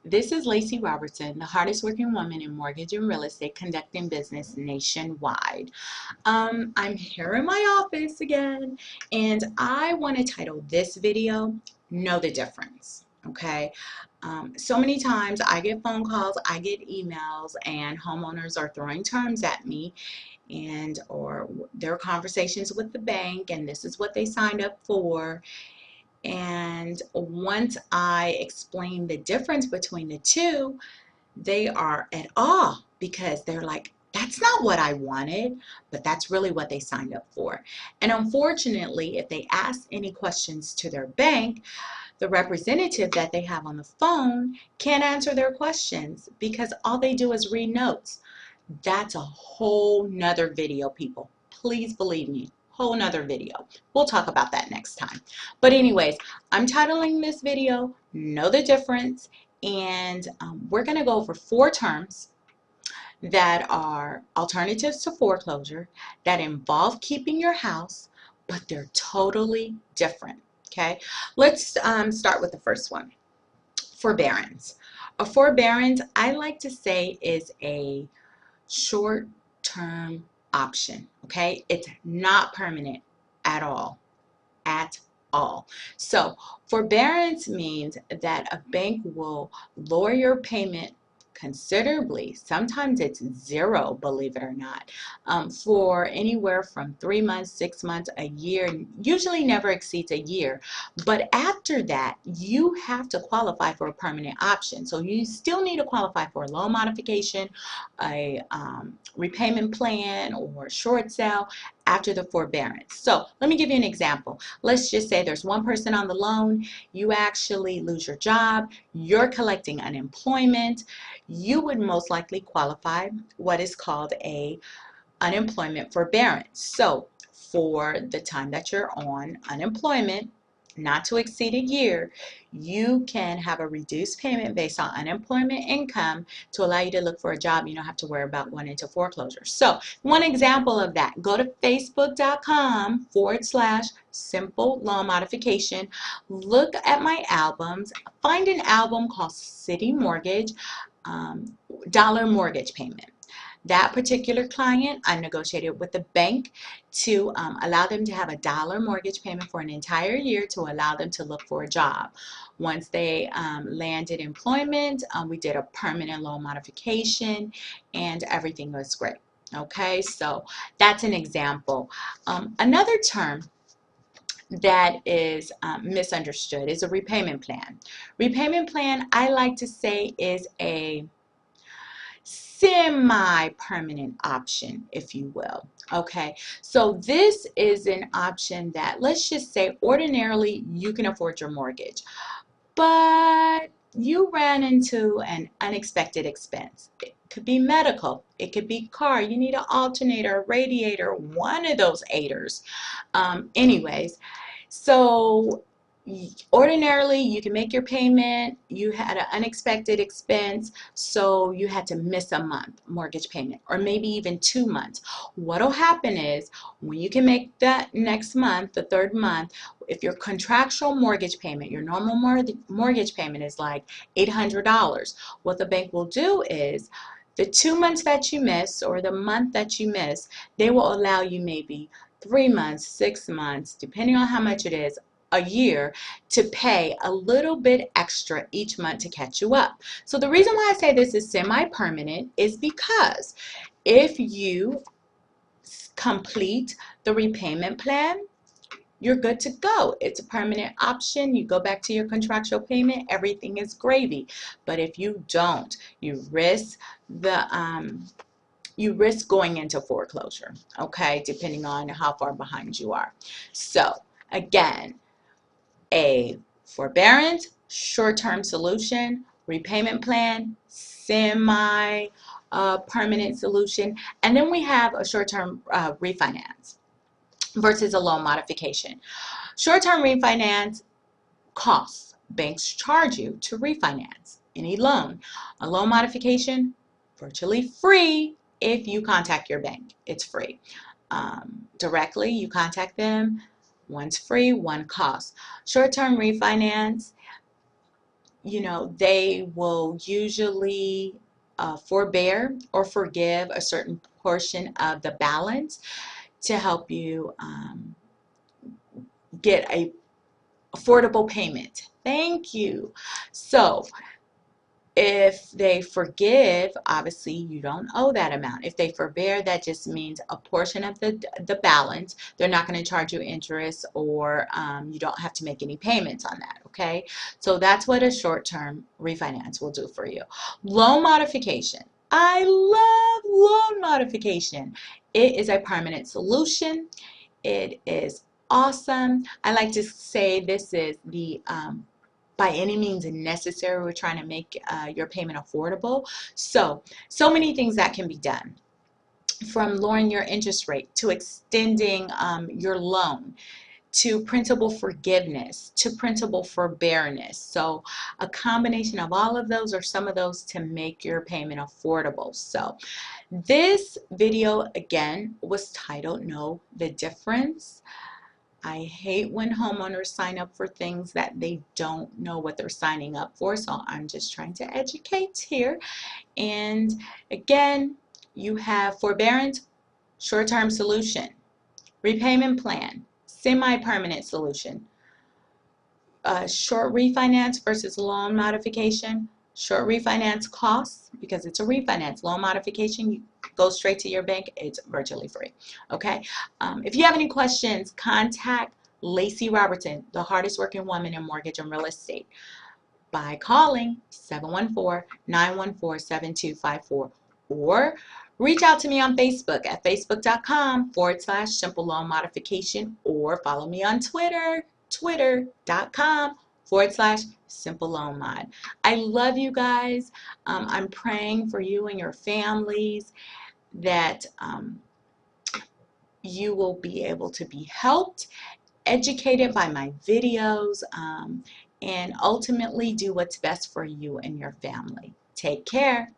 This is Lacey Robertson, the hardest working woman in mortgage and real estate, conducting business nationwide. I'm here in my office again, and I want to title this video, Know the Difference. Okay. So many times I get phone calls, I get emails, and homeowners are throwing terms at me, and or their conversations with the bank, and this is what they signed up for. And once I explain the difference between the two, they are at awe because they're like, that's not what I wanted, but that's really what they signed up for. And unfortunately, if they ask any questions to their bank, the representative that they have on the phone can't answer their questions because all they do is read notes. That's a whole nother video, people. Please believe me, whole nother video. We'll talk about that next time. But anyways, I'm titling this video, Know the Difference, and we're going to go over 4 terms that are alternatives to foreclosure that involve keeping your house, but they're totally different. Okay, let's start with the first one, forbearance. A forbearance, I like to say, is a short-term option. Okay, it's not permanent at all. At all. So forbearance means that a bank will lower your payment considerably. Sometimes it's zero, believe it or not, for anywhere from 3 months, 6 months, a year. Usually never exceeds a year. But after that, you have to qualify for a permanent option. So you still need to qualify for a loan modification, a repayment plan, or short sale after the forbearance. So let me give you an example. Let's just say there's one person on the loan, you actually lose your job, you're collecting unemployment, you would most likely qualify what is called a unemployment forbearance. So for the time that you're on unemployment, not to exceed a year, you can have a reduced payment based on unemployment income to allow you to look for a job. You don't have to worry about going into foreclosure. So one example of that, go to facebook.com/simple loan modification. Look at my albums. Find an album called City Mortgage, Dollar Mortgage Payment. That particular client, I negotiated with the bank to allow them to have a dollar mortgage payment for an entire year to allow them to look for a job. Once they landed employment, we did a permanent loan modification, and everything was great. Okay, so that's an example. Another term that is misunderstood is a repayment plan. Repayment plan, I like to say, is a semi-permanent option, if you will. Okay, so this is an option that, let's just say, ordinarily you can afford your mortgage, but you ran into an unexpected expense. It could be medical, it could be car, you need an alternator, a radiator, one of those aiders. Anyways, so ordinarily you can make your payment, you had an unexpected expense, so you had to miss a month mortgage payment, or maybe even 2 months. What'll happen is, when you can make that next month, the 3rd month, if your contractual mortgage payment, your normal mortgage payment is like $800, what the bank will do is, the 2 months that you miss, or the month that you miss, they will allow you maybe 3 months, 6 months, depending on how much it is, a year, to pay a little bit extra each month to catch you up. So the reason why I say this is semi-permanent is because if you complete the repayment plan, you're good to go. It's a permanent option. You go back to your contractual payment, everything is gravy. But if you don't, you risk going into foreclosure, okay, depending on how far behind you are. So again, a forbearance, short-term solution, repayment plan, semi-permanent solution, and then we have a short-term refinance versus a loan modification. Short-term refinance costs. Banks charge you to refinance any loan. A loan modification, virtually free if you contact your bank. It's free. Directly, you contact them. One's free, one costs. Short-term refinance, you know, they will usually forbear or forgive a certain portion of the balance to help you get a affordable payment. Thank you. So if they forgive, obviously you don't owe that amount. If they forbear, that just means a portion of the balance. They're not going to charge you interest, or you don't have to make any payments on that, okay? So that's what a short-term refinance will do for you. Loan modification. I love loan modification. It is a permanent solution. It is awesome. I like to say this is the by any means necessary. We're trying to make your payment affordable. So many things that can be done, from lowering your interest rate to extending your loan, to principal forgiveness, to principal forbearance. So a combination of all of those, or some of those, to make your payment affordable. So this video again was titled Know the Difference. I hate when homeowners sign up for things that they don't know what they're signing up for, so I'm just trying to educate here. And again, you have forbearance, short-term solution, repayment plan, semi-permanent solution, short refinance versus loan modification. Short refinance costs, because it's a refinance. Loan modification, you go straight to your bank. It's virtually free. Okay. If you have any questions, contact Lacey Robertson, the hardest working woman in mortgage and real estate, by calling 714-914-7254, or reach out to me on Facebook at facebook.com/simple loan modification, or follow me on Twitter, twitter.com/simple loan mod. I love you guys. I'm praying for you and your families that you will be able to be helped, educated by my videos, and ultimately do what's best for you and your family. Take care.